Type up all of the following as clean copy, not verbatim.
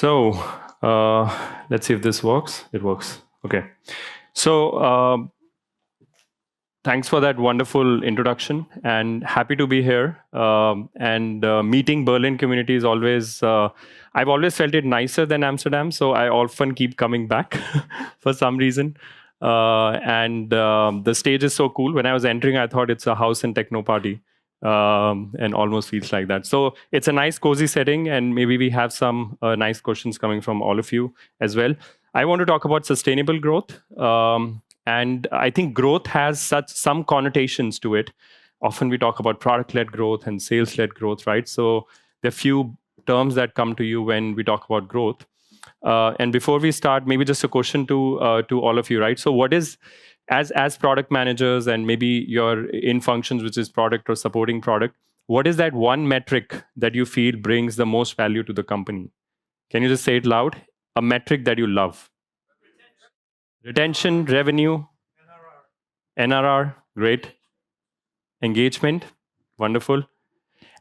So let's see if this works. It works. Okay. So thanks for that wonderful introduction, and happy to be here. And meeting Berlin community is always, I've always felt it nicer than Amsterdam, so I often keep coming back for some reason. And the stage is so cool. When I was entering, I thought it's a house and techno party. And almost feels like that. So it's a nice cozy setting, and maybe we have some nice questions coming from all of you as well. I want to talk about sustainable growth. And I think growth has some connotations to it. Often we talk about product-led growth and sales-led growth, right? So there are few terms that come to you when we talk about growth. And before we start, maybe just a question to all of you, right? So what is, as product managers, and maybe you're in functions which is product or supporting product, what is that one metric that you feel brings the most value to the company? Can you just say it loud? A metric that you love. Retention, revenue, NRR, great. Engagement, wonderful.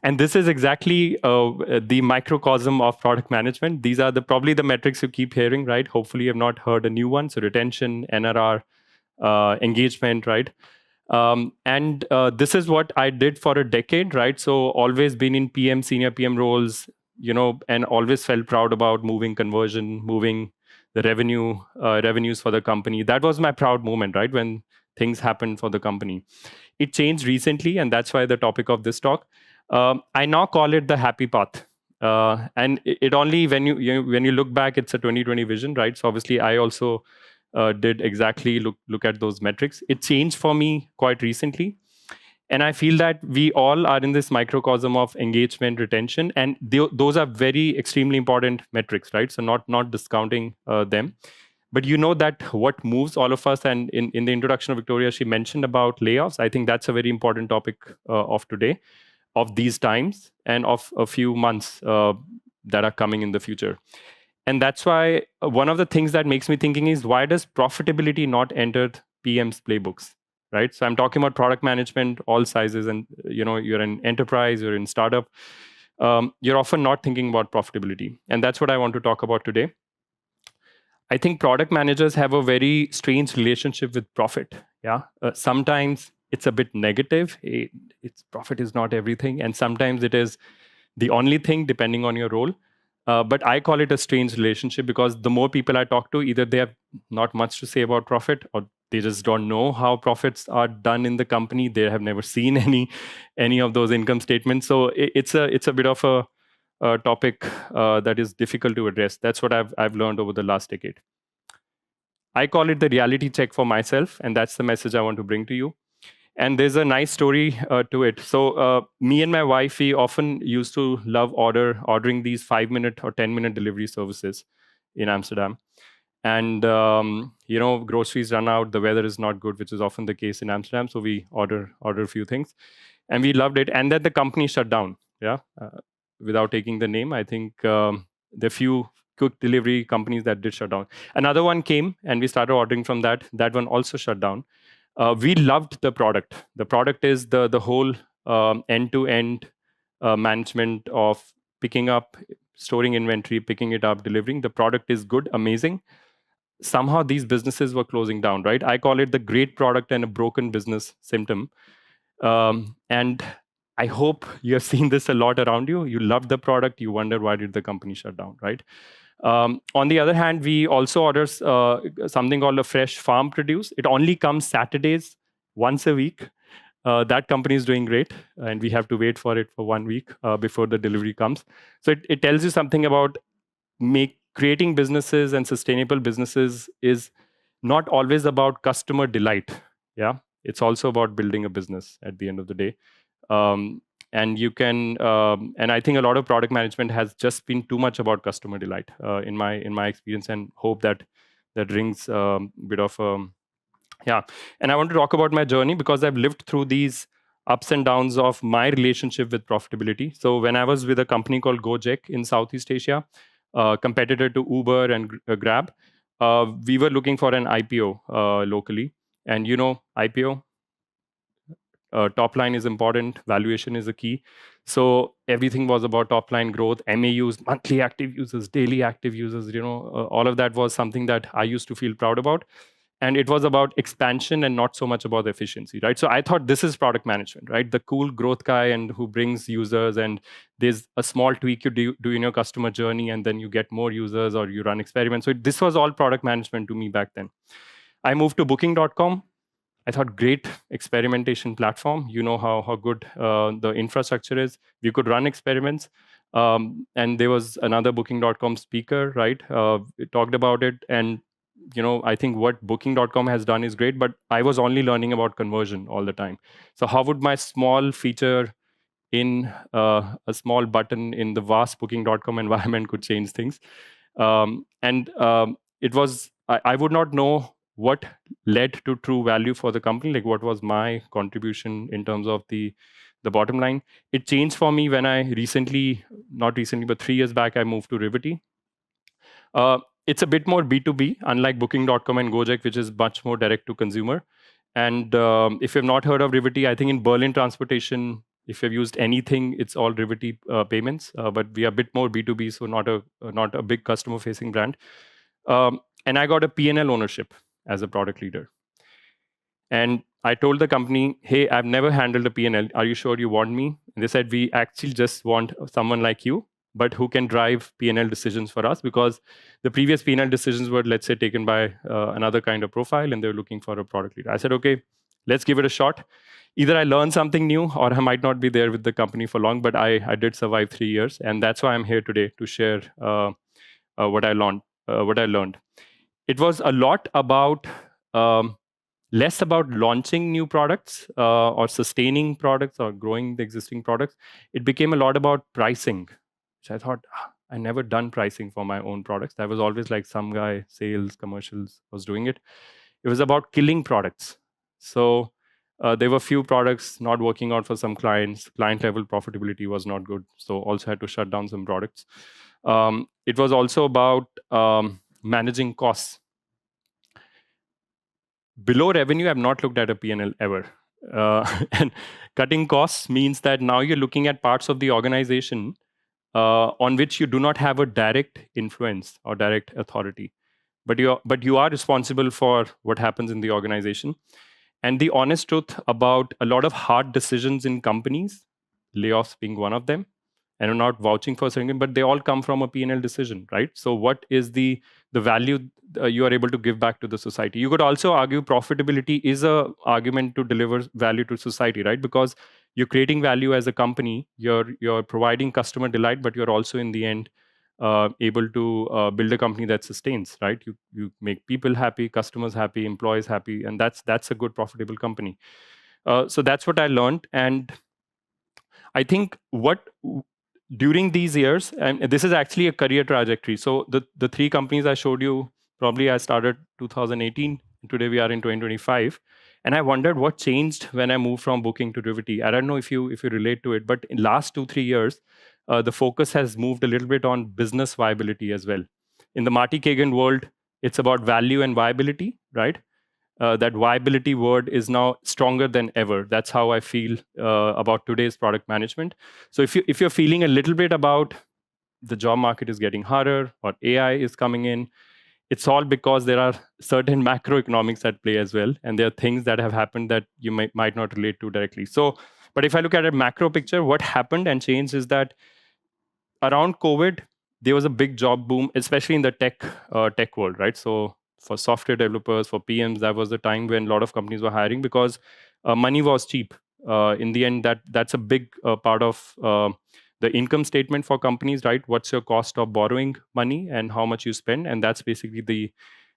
And this is exactly the microcosm of product management. These are probably the metrics you keep hearing, right? Hopefully you have not heard a new one. So retention, NRR, engagement, right? And this is what I did for a decade, right? So always been in PM, senior PM roles, and always felt proud about moving conversion, moving the revenues for the company. That was my proud moment, right? When things happened for the company. It changed recently, and that's why the topic of this talk. I now call it the happy path. And it only, when you look back, it's a 2020 vision, right? So obviously I also did exactly look at those metrics. It changed for me quite recently. And I feel that we all are in this microcosm of engagement, retention, and those are very extremely important metrics, right? So not discounting them. But you know that what moves all of us, and in the introduction of Victoria, she mentioned about layoffs. I think that's a very important topic of today, of these times, and of a few months that are coming in the future. And that's why one of the things that makes me thinking is, why does profitability not enter PM's playbooks, right? So I'm talking about product management, all sizes, and you're an enterprise, you're in startup. You're often not thinking about profitability, and that's what I want to talk about today. I think product managers have a very strange relationship with profit. Yeah, sometimes it's a bit negative. It's profit is not everything, and sometimes it is the only thing, depending on your role. But I call it a strange relationship, because the more people I talk to, either they have not much to say about profit, or they just don't know how profits are done in the company. They have never seen any of those income statements. So it's a bit of a topic that is difficult to address. That's what I've learned over the last decade. I call it the reality check for myself, and that's the message I want to bring to you. And there's a nice story to it. So me and my wife, we often used to love ordering these 5-minute or 10-minute delivery services in Amsterdam. And groceries run out, the weather is not good, which is often the case in Amsterdam. So we order a few things, and we loved it. And then the company shut down. Yeah, without taking the name, I think there are few quick delivery companies that did shut down. Another one came, and we started ordering from that. That one also shut down. We loved the product. The product is the whole end-to-end management of picking up, storing inventory, picking it up, delivering. The product is good, amazing. Somehow these businesses were closing down, right? I call it the great product and a broken business symptom. And I hope you have seen this a lot around you. You loved the product, you wonder, why did the company shut down, right? On the other hand, we also order something called a fresh farm produce. It only comes Saturdays, once a week. That company is doing great, and we have to wait for it for 1 week before the delivery comes. So it tells you something about creating businesses, and sustainable businesses is not always about customer delight. Yeah, it's also about building a business at the end of the day. And you can, and I think a lot of product management has just been too much about customer delight in my experience, and hope that rings a bit of yeah. And I want to talk about my journey, because I've lived through these ups and downs of my relationship with profitability. So when I was with a company called Gojek in Southeast Asia, competitor to Uber and Grab, we were looking for an IPO locally. And IPO, top line is important, valuation is a key. So everything was about top line growth, MAUs, monthly active users, daily active users. All of that was something that I used to feel proud about. And it was about expansion and not so much about efficiency, right? So I thought this is product management, right? The cool growth guy and who brings users, and there's a small tweak you do in your customer journey, and then you get more users or you run experiments. So this was all product management to me back then. I moved to Booking.com. I thought great experimentation platform. You know how good the infrastructure is. You could run experiments. And there was another Booking.com speaker, right? Talked about it. And I think what Booking.com has done is great, but I was only learning about conversion all the time. So how would my small feature in a small button in the vast Booking.com environment could change things? And it was, I would not know what led to true value for the company, like what was my contribution in terms of the bottom line. It changed for me when I not recently, but 3 years back, I moved to Rivety. It's a bit more B2B, unlike Booking.com and Gojek, which is much more direct to consumer. And if you've not heard of Rivety, I think in Berlin transportation, if you've used anything, it's all Rivety payments. But we are a bit more B2B, so not a big customer-facing brand. And I got a P&L ownership as a product leader. And I told the company, hey, I've never handled a P&L. Are you sure you want me? And they said, we actually just want someone like you, but who can drive P&L decisions for us, because the previous P&L decisions were, let's say, taken by another kind of profile, and they were looking for a product leader. I said, okay, let's give it a shot. Either I learn something new, or I might not be there with the company for long, but I did survive 3 years. And that's why I'm here today to share what I learned. It was a lot about less about launching new products or sustaining products or growing the existing products. It became a lot about pricing, which I thought, I never done pricing for my own products. That was always like some guy, sales, commercials was doing it. It was about killing products. So there were few products not working out for some clients. Client level profitability was not good. So also had to shut down some products. It was also about managing costs. Below revenue, I've not looked at a P&L ever. And cutting costs means that now you're looking at parts of the organization on which you do not have a direct influence or direct authority, but you are responsible for what happens in the organization. And the honest truth about a lot of hard decisions in companies, layoffs being one of them, and I'm not vouching for something, but they all come from a P&L decision, right? So what is the value you are able to give back to the society? You could also argue profitability is a argument to deliver value to society, right? Because you're creating value as a company, you're providing customer delight, but you're also in the end able to build a company that sustains, right? You make people happy, customers happy, employees happy, and that's a good profitable company. So that's what I learned. And I think during these years, and this is actually a career trajectory. So the three companies I showed you, probably I started 2018. Today we are in 2025, and I wondered what changed when I moved from Booking to Rivety. I don't know if you relate to it, but in last 2-3 years, the focus has moved a little bit on business viability as well. In the Marty Kagan world, it's about value and viability, right? That viability word is now stronger than ever. That's how I feel about today's product management. So if you're feeling a little bit about the job market is getting harder or AI is coming in, it's all because there are certain macroeconomics at play as well, and there are things that have happened that you might not relate to directly. So, but if I look at a macro picture, what happened and changed is that around COVID, there was a big job boom, especially in the tech world, right? So for software developers, for PMs, that was the time when a lot of companies were hiring because money was cheap. In the end, that's a big part of the income statement for companies, right? What's your cost of borrowing money and how much you spend, and that's basically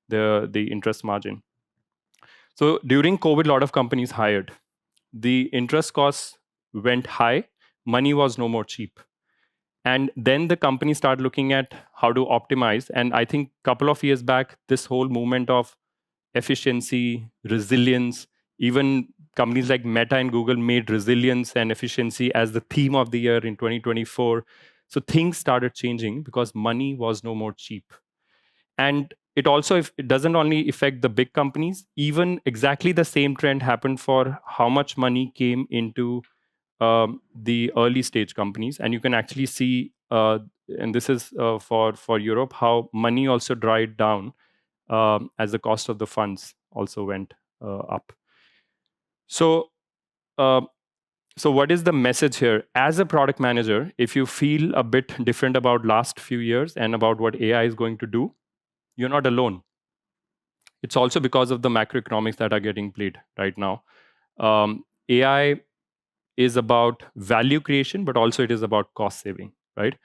the interest margin. So during COVID, a lot of companies hired. The interest costs went high. Money was no more cheap. And then the company started looking at how to optimize. And I think a couple of years back, this whole movement of efficiency, resilience, even companies like Meta and Google made resilience and efficiency as the theme of the year in 2024. So things started changing because money was no more cheap. And it also, if it doesn't only affect the big companies, even exactly the same trend happened for how much money came into the early stage companies, and you can actually see, and this is for Europe, how money also dried down as the cost of the funds also went up. So, uh, so what is the message here? As a product manager, if you feel a bit different about last few years and about what AI is going to do, you're not alone. It's also because of the macroeconomics that are getting played right now. AI is about value creation, but also it is about cost saving, right?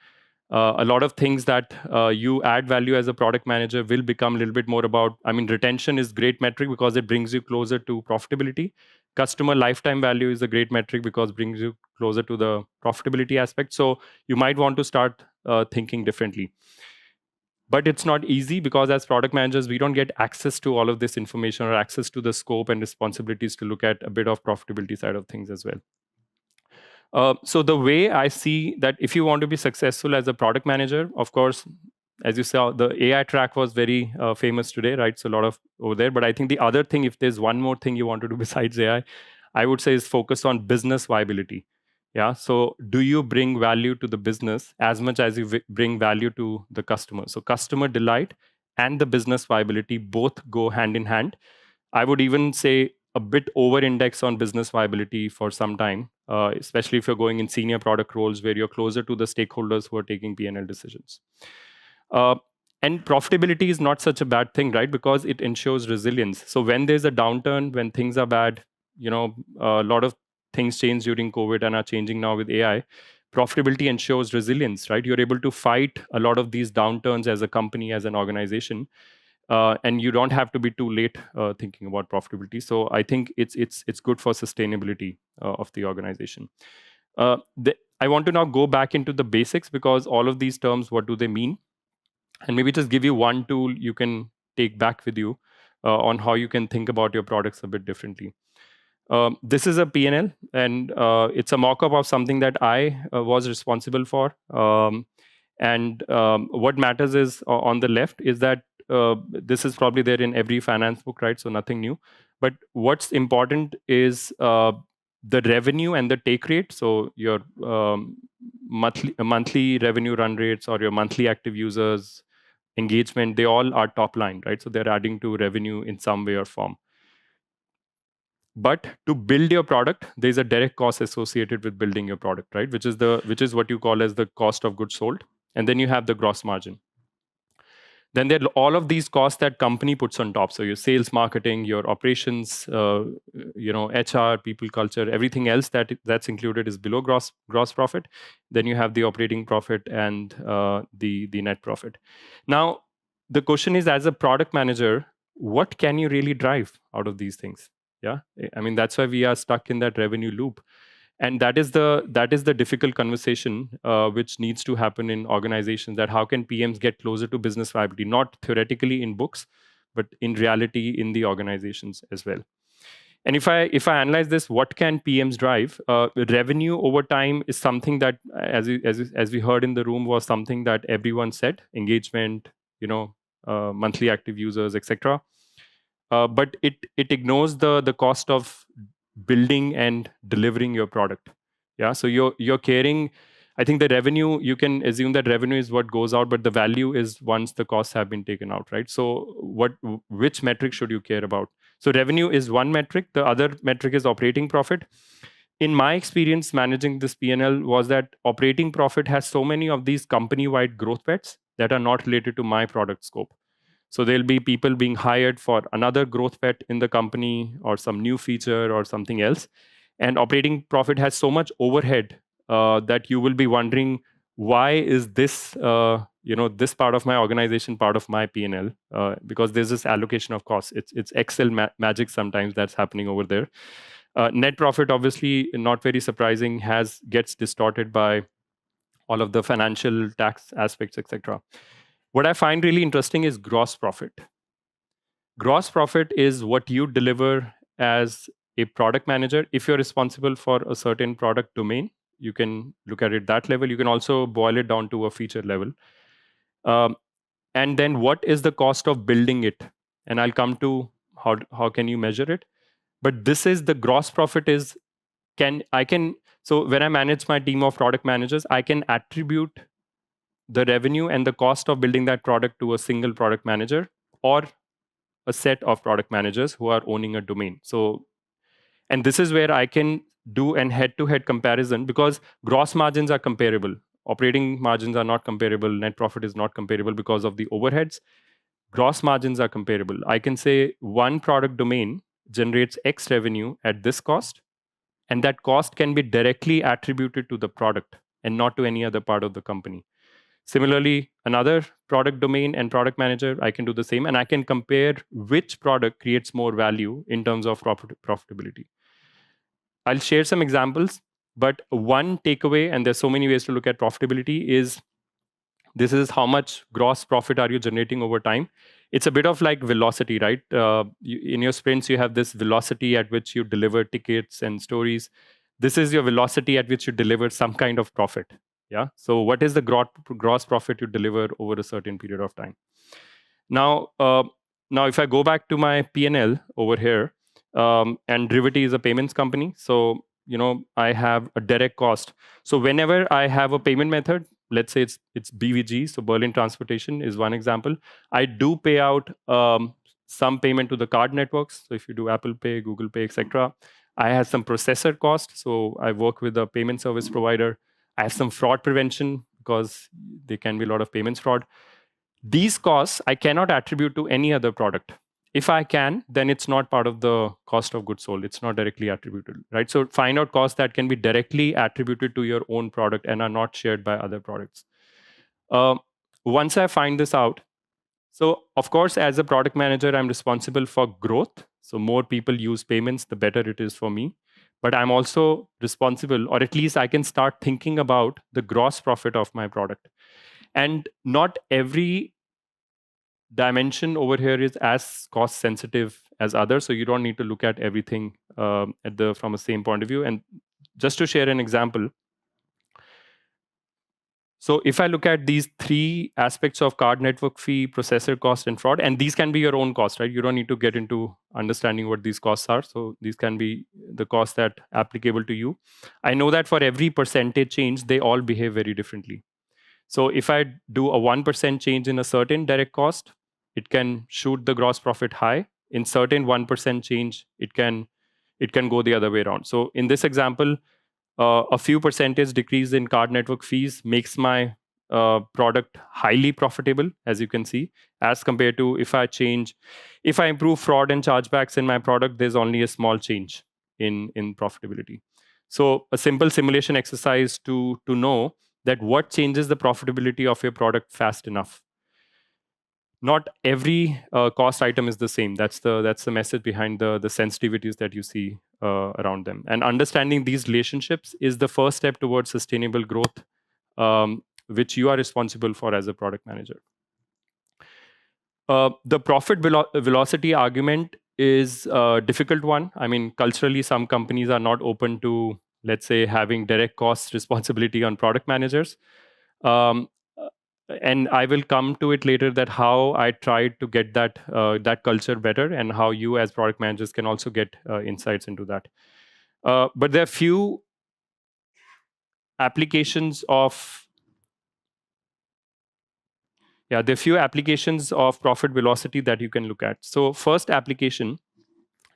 A lot of things that you add value as a product manager will become a little bit more about, I mean, retention is great metric because it brings you closer to profitability. Customer lifetime value is a great metric because it brings you closer to the profitability aspect. So you might want to start thinking differently. But it's not easy because as product managers, we don't get access to all of this information or access to the scope and responsibilities to look at a bit of profitability side of things as well. So the way I see that, if you want to be successful as a product manager, of course, as you saw, the AI track was very famous today, right? So a lot of over there. But I think the other thing, if there's one more thing you want to do besides AI, I would say is focus on business viability. Yeah. So do you bring value to the business as much as you bring value to the customer? So customer delight and the business viability both go hand in hand. I would even say a bit over index on business viability for some time, especially if you're going in senior product roles where you're closer to the stakeholders who are taking P&L decisions. Uh, and profitability is not such a bad thing, right? Because it ensures resilience. So when there's a downturn, when things are bad, a lot of things change during COVID and are changing now with AI. Profitability ensures resilience, right? You're able to fight a lot of these downturns as a company, as an organization, and you don't have to be too late thinking about profitability. So I think it's good for sustainability of the organization. I want to now go back into the basics, because all of these terms, what do they mean? And maybe just give you one tool you can take back with you on how you can think about your products a bit differently. This is a P&L, and it's a mock-up of something that I was responsible for. And what matters is, on the left, is that this is probably there in every finance book, right? So nothing new. But what's important is the revenue and the take rate. So your monthly revenue run rates, or your monthly active users, engagement, they all are top line, right? So they're adding to revenue in some way or form. But to build your product, there's a direct cost associated with building your product, right? Which is what you call as the cost of goods sold. And then you have the gross margin. Then there are all of these costs that company puts on top. So your sales, marketing, your operations, HR, people, culture, everything else that's included is below gross profit. Then you have the operating profit and the net profit. Now, the question is, as a product manager, what can you really drive out of these things? Yeah, I mean, that's why we are stuck in that revenue loop. And that is the difficult conversation which needs to happen in organizations, that how can PMs get closer to business viability, not theoretically in books, but in reality in the organizations as well. And if I analyze this, what can PMs drive? Revenue over time is something that, as we heard in the room, was something that everyone said: engagement, monthly active users, etc. But it ignores the cost of building and delivering your product. Yeah, so you're caring. I think the revenue, you can assume that revenue is what goes out, but the value is once the costs have been taken out, right? So which metric should you care about? So revenue is one metric. The other metric is operating profit. In my experience managing this P&L was that operating profit has so many of these company-wide growth bets that are not related to my product scope. So there'll be people being hired for another growth bet in the company, or some new feature or something else. And operating profit has so much overhead that you will be wondering, why is this this part of my organization part of my P&L? Because there's this allocation of costs. It's Excel magic sometimes that's happening over there. Net profit, obviously not very surprising, gets distorted by all of the financial tax aspects, etc. What I find really interesting is gross profit. Gross profit is what you deliver as a product manager. If you're responsible for a certain product domain, you can look at it that level. You can also boil it down to a feature level. And then what is the cost of building it? And I'll come to how can you measure it. But this is the gross profit is, So when I manage my team of product managers, I can attribute the revenue and the cost of building that product to a single product manager or a set of product managers who are owning a domain. So, and this is where I can do an head-to-head comparison, because gross margins are comparable. Operating margins are not comparable. Net profit is not comparable because of the overheads. Gross margins are comparable. I can say one product domain generates X revenue at this cost, and that cost can be directly attributed to the product and not to any other part of the company. Similarly, another product domain and product manager, I can do the same, and I can compare which product creates more value in terms of profitability. I'll share some examples, but one takeaway, and there's so many ways to look at profitability, is this is how much gross profit are you generating over time. It's a bit of like velocity, right? In your sprints, you have this velocity at which you deliver tickets and stories. This is your velocity at which you deliver some kind of profit. Yeah. So what is the gross profit you deliver over a certain period of time? Now, now if I go back to my P&L over here, and Rivity is a payments company. So, I have a direct cost. So whenever I have a payment method, let's say it's BVG, so Berlin Transportation is one example. I do pay out some payment to the card networks. So if you do Apple Pay, Google Pay, etc., I have some processor cost. So I work with a payment service provider. I have some fraud prevention because there can be a lot of payments fraud. These costs I cannot attribute to any other product. If I can, then it's not part of the cost of goods sold. It's not directly attributed, right? So find out costs that can be directly attributed to your own product and are not shared by other products. Once I find this out, so of course, as a product manager, I'm responsible for growth. So more people use payments, the better it is for me. But I'm also responsible, or at least I can start thinking about the gross profit of my product. And not every dimension over here is as cost sensitive as others, so you don't need to look at everything from a same point of view. And just to share an example, so if I look at these three aspects of card network fee, processor cost, and fraud, and these can be your own cost, right? You don't need to get into understanding what these costs are. So these can be the costs that applicable to you. I know that for every percentage change, they all behave very differently. So if I do a 1% change in a certain direct cost, it can shoot the gross profit high. In certain 1% change, it can go the other way around. So in this example, a few percentage decrease in card network fees makes my product highly profitable, as you can see, as compared to if I improve fraud and chargebacks in my product, there's only a small change in profitability. So a simple simulation exercise to know that what changes the profitability of your product fast enough. Not every cost item is the same. That's the message behind the sensitivities that you see around them. And understanding these relationships is the first step towards sustainable growth, which you are responsible for as a product manager. The profit velocity argument is a difficult one. I mean, culturally, some companies are not open to, let's say, having direct cost responsibility on product managers. Um, and I will come to it later that how I tried to get that culture better, and how you as product managers can also get insights into that. But there are few applications of profit velocity that you can look at. So first application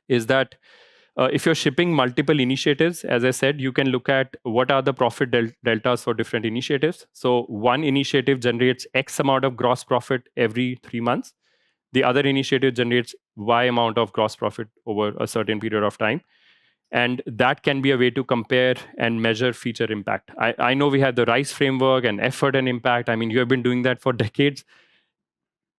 is that if you're shipping multiple initiatives, as I said, you can look at what are the profit deltas for different initiatives. So one initiative generates X amount of gross profit every 3 months. The other initiative generates Y amount of gross profit over a certain period of time. And that can be a way to compare and measure feature impact. I know we have the RISE framework and effort and impact. I mean, you have been doing that for decades.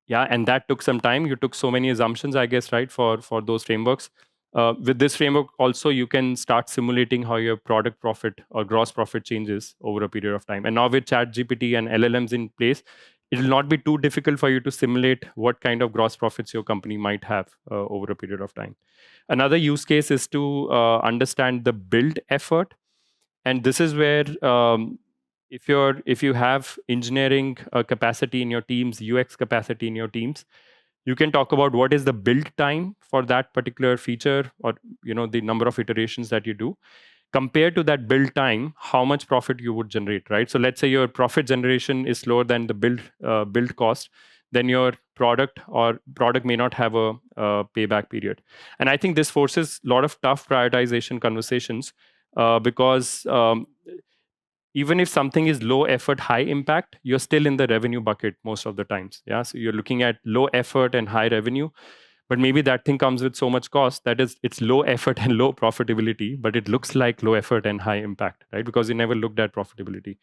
Yeah, and that took some time. You took so many assumptions, I guess, right, for those frameworks. With this framework also, you can start simulating how your product profit or gross profit changes over a period of time. And now with ChatGPT and LLMs in place, it will not be too difficult for you to simulate what kind of gross profits your company might have over a period of time. Another use case is to understand the build effort. And this is where if you have engineering capacity in your teams, UX capacity in your teams, you can talk about what is the build time for that particular feature, or the number of iterations that you do. compared to that build time, how much profit you would generate, right? So let's say your profit generation is lower than the build cost, then your product may not have a payback period. And I think this forces a lot of tough prioritization conversations, because even if something is low effort, high impact, you're still in the revenue bucket most of the times. Yeah. So you're looking at low effort and high revenue, but maybe that thing comes with so much cost that is it's low effort and low profitability, but it looks like low effort and high impact, right? Because you never looked at profitability.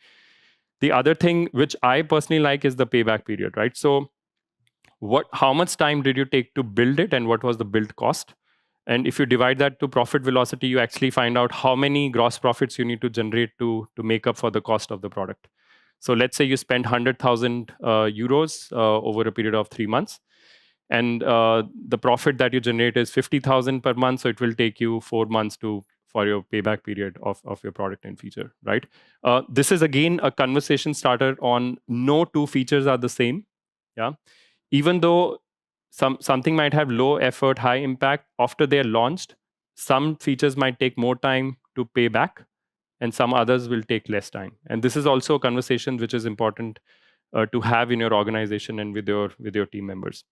The other thing which I personally like is the payback period, right? So how much time did you take to build it and what was the build cost? And if you divide that to profit velocity, you actually find out how many gross profits you need to generate to make up for the cost of the product. So let's say you spend 100,000 euros over a period of 3 months, and the profit that you generate is 50,000 per month. So it will take you 4 months for your payback period of your product and feature, right? This is again a conversation starter on no two features are the same. Yeah. Even though something might have low effort, high impact, after they're launched, some features might take more time to pay back, and some others will take less time. And this is also a conversation which is important to have in your organization and with your team members.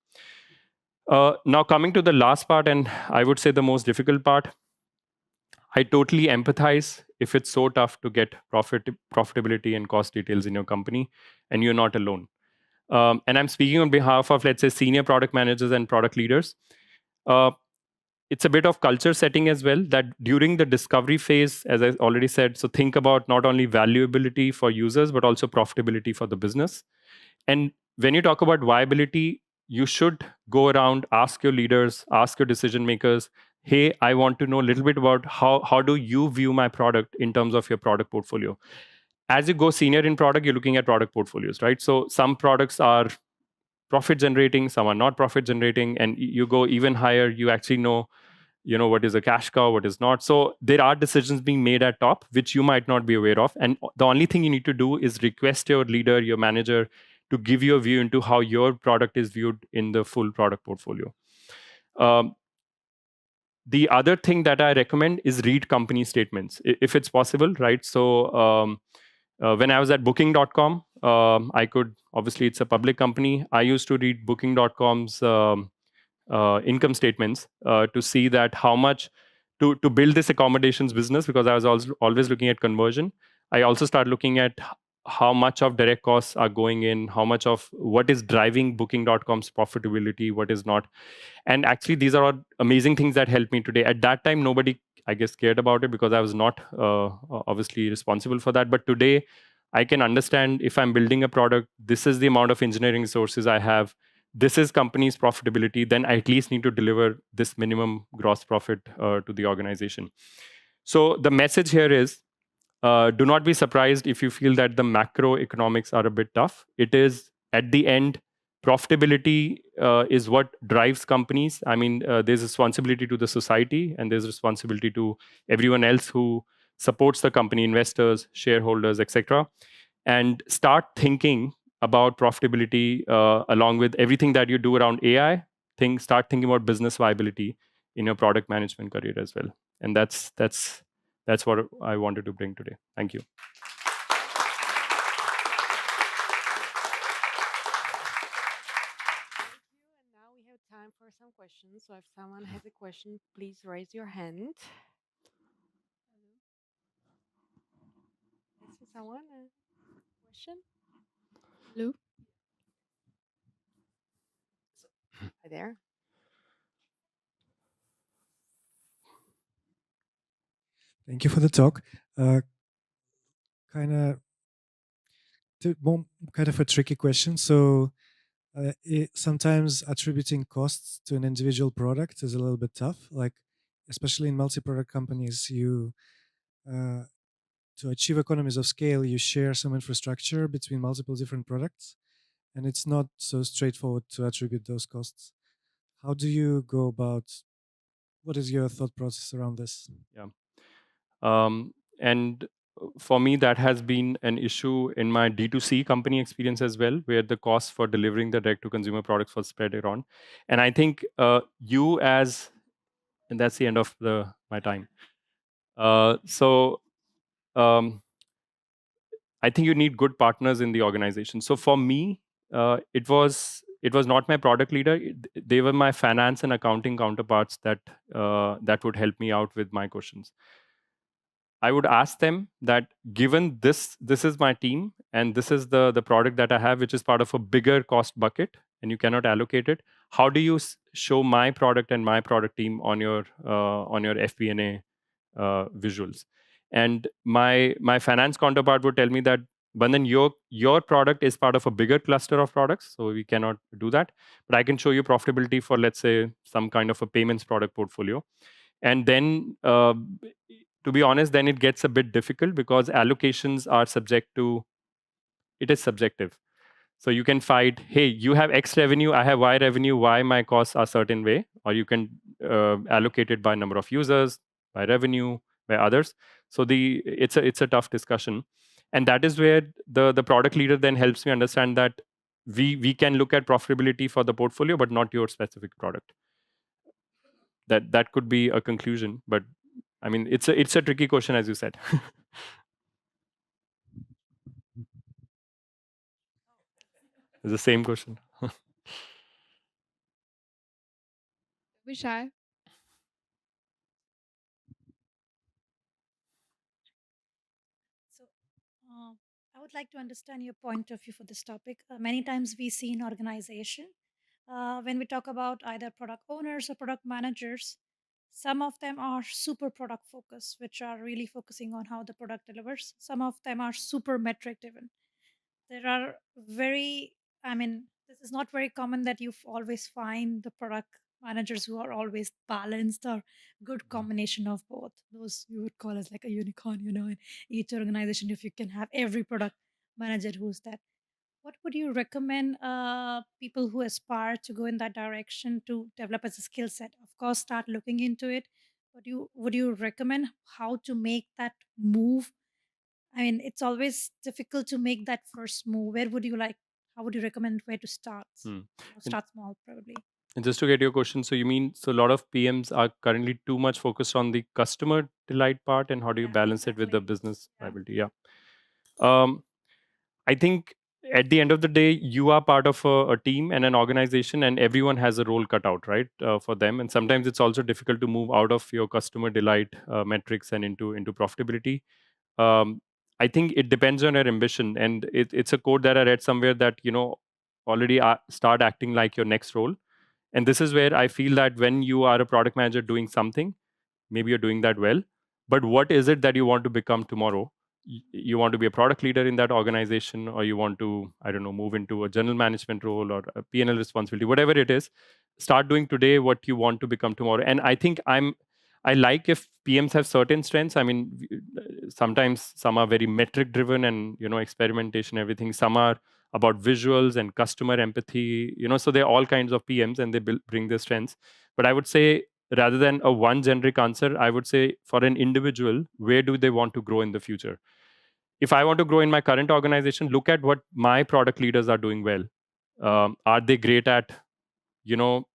Now coming to the last part, and I would say the most difficult part, I totally empathize if it's so tough to get profitability and cost details in your company, and you're not alone. And I'm speaking on behalf of, let's say, senior product managers and product leaders. Uh, it's a bit of culture setting as well, that during the discovery phase, as I already said, so think about not only valuability for users, but also profitability for the business. And when you talk about viability, you should go around, ask your leaders, ask your decision makers, hey, I want to know a little bit about how do you view my product in terms of your product portfolio. As you go senior in product, you're looking at product portfolios, right? So some products are profit generating, some are not profit generating, and you go even higher, you actually know what is a cash cow, what is not. So there are decisions being made at top which you might not be aware of, and the only thing you need to do is request your leader, your manager, to give you a view into how your product is viewed in the full product portfolio. um, the other thing that I recommend is read company statements if it's possible, right? So when I was at booking.com, I could, obviously it's a public company, I used to read booking.com's income statements to see that how much to build this accommodations business, because I was also always looking at conversion. I also started looking at how much of direct costs are going in, how much of what is driving booking.com's profitability, what is not. And actually these are all amazing things that help me today. At that time nobody, I guess, cared about it because I was not obviously responsible for that. But today I can understand, if I'm building a product, this is the amount of engineering resources I have, this is company's profitability, then I at least need to deliver this minimum gross profit to the organization. So the message here is, do not be surprised if you feel that the macroeconomics are a bit tough. It is, at the end, profitability is what drives companies. I mean, there's responsibility to the society, and there's responsibility to everyone else who supports the company, investors, shareholders, etc. And start thinking about profitability along with everything that you do around AI. Start thinking about business viability in your product management career as well. And that's what I wanted to bring today. Thank you. And now we have time for some questions. So if someone has a question, please raise your hand. I see someone a question. Hello. Hi there. Thank you for the talk. Kind of kind of a tricky question. So sometimes attributing costs to an individual product is a little bit tough. Like especially in multi-product companies, you to achieve economies of scale, you share some infrastructure between multiple different products, and it's not so straightforward to attribute those costs. How do you go about? What is your thought process around this? Yeah. And for me, that has been an issue in my D2C company experience as well, where the cost for delivering the direct to consumer products was spread around. And I think and that's the end of my time. So um, I think you need good partners in the organization. So for me, it was not my product leader. They were my finance and accounting counterparts that would help me out with my questions. I would ask them that, given this is my team and this is the product that I have, which is part of a bigger cost bucket, and you cannot allocate it. How do you show my product and my product team on your FP&A visuals? And my finance counterpart would tell me that, Bandan, your product is part of a bigger cluster of products, so we cannot do that. But I can show you profitability for, let's say, some kind of a payments product portfolio. And then to be honest, then it gets a bit difficult because allocations are subject to, it is subjective. So you can fight, hey, you have X revenue, I have Y revenue, why my costs are certain way, or you can allocate it by number of users, by revenue, by others. So it's a tough discussion, and that is where the product leader then helps me understand that we can look at profitability for the portfolio, but not your specific product. That could be a conclusion, but I mean, it's a tricky question, as you said. It's the same question. Vishai. So, I would like to understand your point of view for this topic. Many times we see in organization, when we talk about either product owners or product managers, some of them are super product focused, which are really focusing on how the product delivers. Some of them are super metric driven. There are very, I mean, this is not very common that you always find the product managers who are always balanced or good combination of both. Those you would call as like a unicorn, in each organization. If you can have every product manager who's that, what would you recommend people who aspire to go in that direction to develop as a skill set? Of course, start looking into it. Would you recommend how to make that move? I mean, it's always difficult to make that first move. Where would you like? How would you recommend where to start? Hmm. And, Start small, probably. and just to get your question, so you mean, so a lot of PMs are currently too much focused on the customer delight part, and how do you Yeah, balance it with the exactly. business Yeah. viability? Yeah. I think at the end of the day, you are part of a team and an organization, and everyone has a role cut out, right, for them. And sometimes it's also difficult to move out of your customer delight metrics and into profitability. um, I think it depends on your ambition, and it's a quote that I read somewhere that, already start acting like your next role. And this is where I feel that when you are a product manager doing something, maybe you're doing that well, but what is it that you want to become tomorrow? You want to be a product leader in that organization, or you want to, I don't know, move into a general management role or a P&L responsibility, whatever it is. Start doing today what you want to become tomorrow. And I think I like if PMs have certain strengths. I mean, sometimes some are very metric driven and, experimentation, everything. Some are about visuals and customer empathy, so they're all kinds of PMs, and they bring their strengths. But I would say, rather than a one generic answer, I would say, for an individual, where do they want to grow in the future? If I want to grow in my current organization, look at what my product leaders are doing well. Are they great at, you know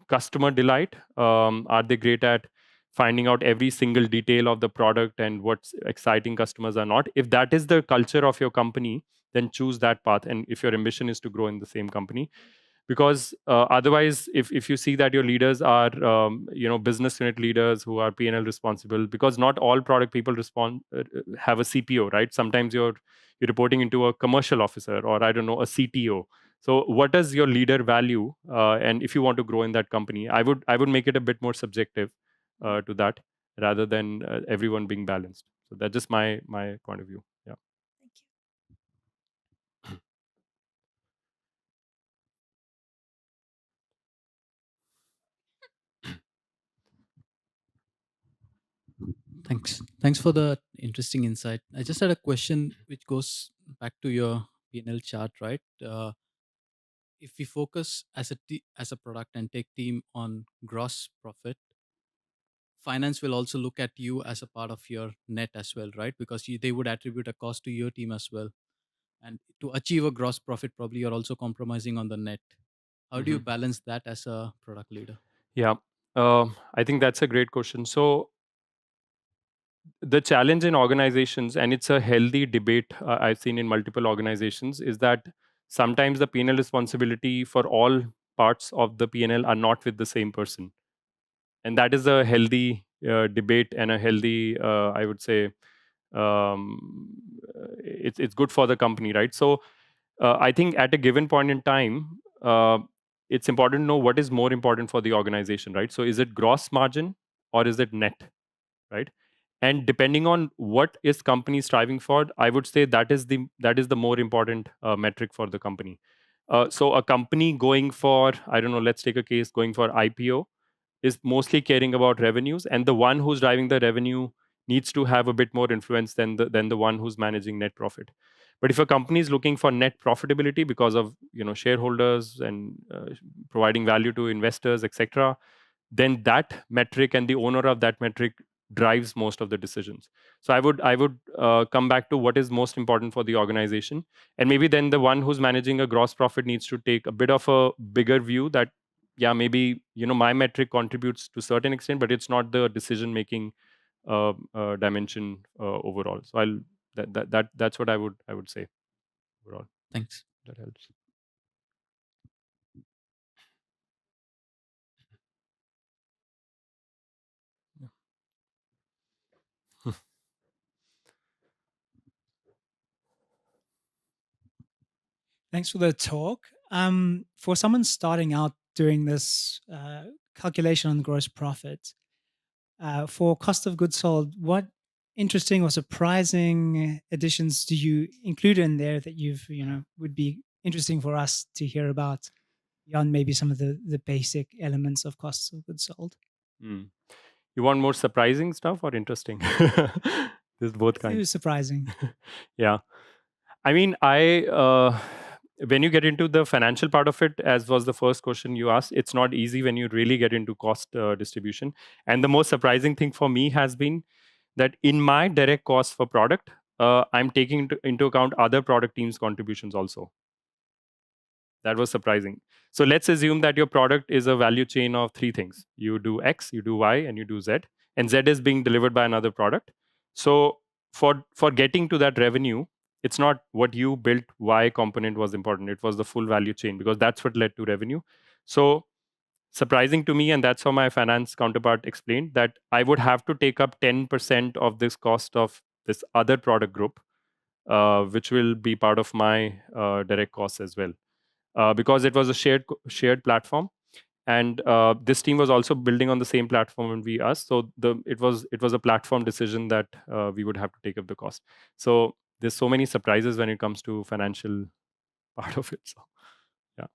customer delight? Are they great at finding out every single detail of the product and what's exciting customers are not? If that is the culture of your company, then choose that path. And if your ambition is to grow in the same company, because otherwise, if you see that your leaders are, business unit leaders who are P&L responsible, because not all product people have a CPO, right? Sometimes you're reporting into a commercial officer, or I don't know, a CTO. So what does your leader value? And if you want to grow in that company, I would make it a bit more subjective to that, rather than everyone being balanced. So that's just my point of view. Yeah. Thank you. Thanks for the interesting insight. I just had a question which goes back to your P&L chart, right? If we focus as a product and take team on gross profit, finance will also look at you as a part of your net as well, right? Because they would attribute a cost to your team as well. And to achieve a gross profit, probably you're also compromising on the net. How do you Mhm. balance that as a product leader? Yeah. I think that's a great question. So the challenge in organizations, and it's a healthy debate I've seen in multiple organizations, is that sometimes the P&L responsibility for all parts of the P&L are not with the same person. And that is a healthy debate and a healthy, I would say, it's good for the company, right? So I think at a given point in time, it's important to know what is more important for the organization, right? So is it gross margin or is it net, right? And depending on what is company striving for, I would say that is the more important metric for the company. So a company going for, I don't know, let's take a case going for IPO is mostly caring about revenues, and the one who's driving the revenue needs to have a bit more influence than the one who's managing net profit. But if a company is looking for net profitability because of shareholders and providing value to investors, etc., then that metric and the owner of that metric drives most of the decisions. So I would come back to what is most important for the organization, and maybe then the one who's managing a gross profit needs to take a bit of a bigger view that, yeah, maybe my metric contributes to a certain extent, but it's not the decision making dimension overall. So that's what I would say overall. Thanks. That helps. Thanks for the talk. For someone starting out doing this calculation on gross profit, for cost of goods sold, what interesting or surprising additions do you include in there that would be interesting for us to hear about beyond maybe some of the basic elements of costs of goods sold? Hmm. You want more surprising stuff or interesting? There's both Let's do kinds. surprising. Yeah. I mean, when you get into the financial part of it, as was the first question you asked, it's not easy when you really get into cost distribution. And the most surprising thing for me has been that in my direct cost for product, I'm taking into account other product teams' contributions also. That was surprising. So let's assume that your product is a value chain of three things. You do X, you do Y, and you do Z. And Z is being delivered by another product. So for getting to that revenue, it's not what you built Y component was important. It was the full value chain, because that's what led to revenue. So surprising to me, and that's how my finance counterpart explained, that I would have to take up 10% of this cost of this other product group, which will be part of my direct costs as well, because it was a shared platform, and this team was also building on the same platform and we us. So it was a platform decision that we would have to take up the cost. So there's so many surprises when it comes to financial part of it. So yeah.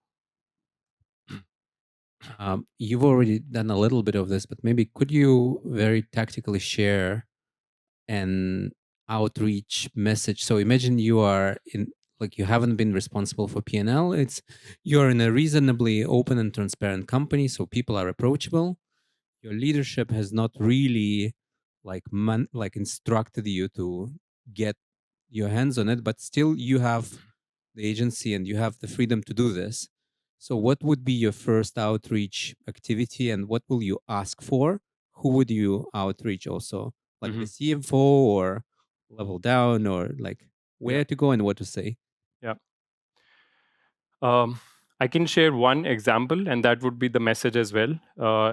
You've already done a little bit of this, but maybe could you very tactically share an outreach message? So imagine you are in, like, you haven't been responsible for P&L. It's you're in a reasonably open and transparent company, so people are approachable. Your leadership has not really like instructed you to get your hands on it, but still you have the agency and you have the freedom to do this. So what would be your first outreach activity, and what will you ask for? Who would you outreach also? Like the CFO or level down, or like where to go and what to say? Yeah. I can share one example, and that would be the message as well.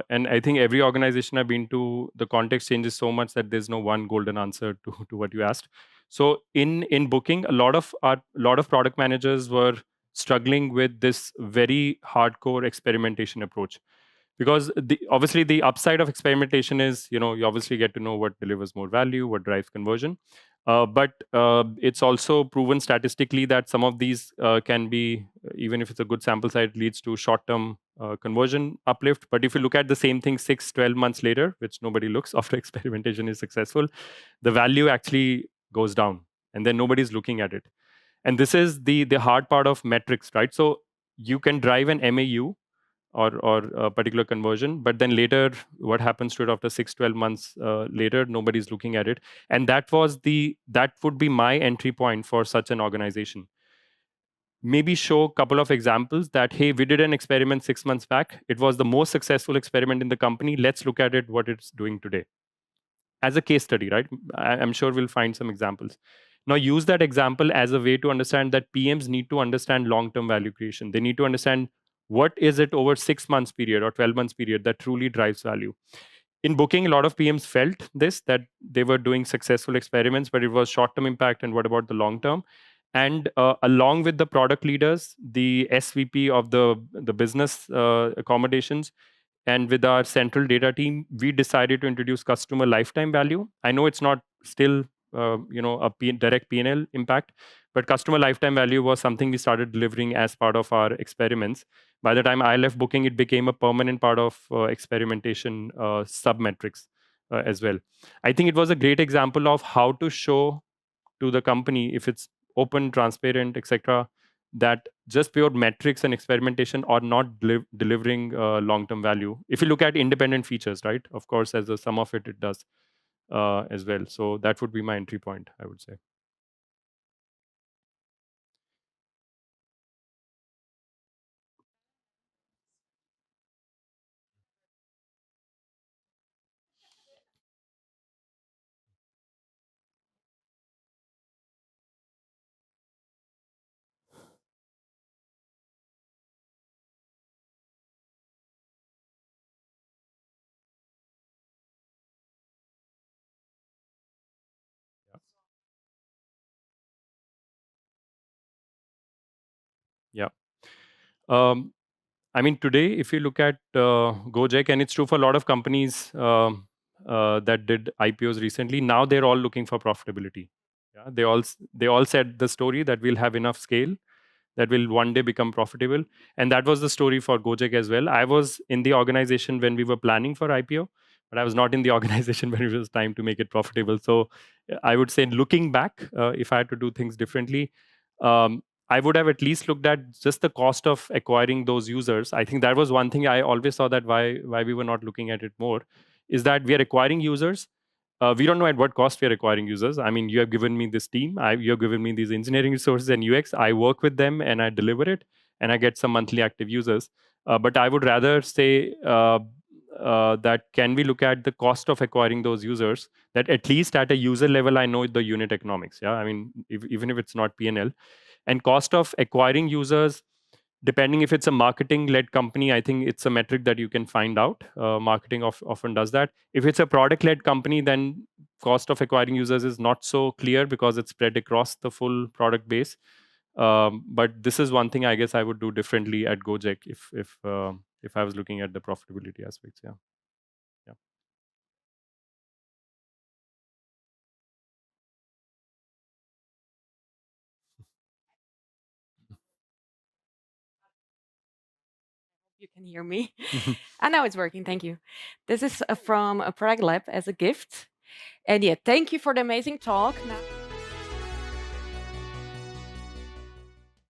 And I think every organization I've been to, the context changes so much that there's no one golden answer to what you asked. So in booking, a lot of product managers were struggling with this very hardcore experimentation approach, because obviously the upside of experimentation is, you obviously get to know what delivers more value, what drives conversion, but it's also proven statistically that some of these can be, even if it's a good sample size, leads to short-term conversion uplift. But if you look at the same thing 6-12 months later, which nobody looks after experimentation is successful, the value actually goes down, and then nobody's looking at it. And this is the hard part of metrics, right? So you can drive an MAU or a particular conversion, but then later what happens to it after 6-12 months later, nobody's looking at it. And that would be my entry point for such an organization. Maybe show a couple of examples that, hey, we did an experiment 6 months back, it was the most successful experiment in the company, let's look at it, what it's doing today. as a case study, right? I'm sure we'll find some examples. Now use that example as a way to understand that PMs need to understand long-term value creation. They need to understand what is it over 6 months period or 12 months period that truly drives value. In booking, a lot of PMs felt this, that they were doing successful experiments, but it was short-term impact, and what about the long term? And along with the product leaders, the SVP of the business accommodations, and with our central data team, we decided to introduce customer lifetime value. I know it's not still direct P&L impact, but customer lifetime value was something we started delivering as part of our experiments. By the time I left booking, it became a permanent part of experimentation sub-metrics as well. I think it was a great example of how to show to the company, if it's open, transparent, etc., that just pure metrics and experimentation are not delivering long-term value. If you look at independent features, right? Of course, as a sum of it, it does as well. So that would be my entry point, I would say. Yeah. I mean, today, if you look at Gojek, and it's true for a lot of companies that did IPOs recently, now they're all looking for profitability. Yeah, they all said the story that we'll have enough scale that will one day become profitable, and that was the story for Gojek as well. I was in the organization when we were planning for IPO, but I was not in the organization when it was time to make it profitable. So I would say, looking back, if I had to do things differently, I would have at least looked at just the cost of acquiring those users. I think that was one thing I always saw, that why we were not looking at it more, is that we are acquiring users. We don't know at what cost we are acquiring users. I mean, you have given me this team, you have given me these engineering resources and UX. I work with them and I deliver it, and I get some monthly active users. But I would rather say that can we look at the cost of acquiring those users, that at least at a user level, I know the unit economics. Yeah, I mean, even if it's not P&L. And cost of acquiring users, depending if it's a marketing led company, I think it's a metric that you can find out. Marketing often does that. If it's a product led company, then cost of acquiring users is not so clear because it's spread across the full product base. But this is one thing I guess I would do differently at Gojek if I was looking at the profitability aspects. Yeah. Yeah. You can hear me. And now it's working. Thank you. This is from a ProductLab as a gift. And yeah, thank you for the amazing talk. Now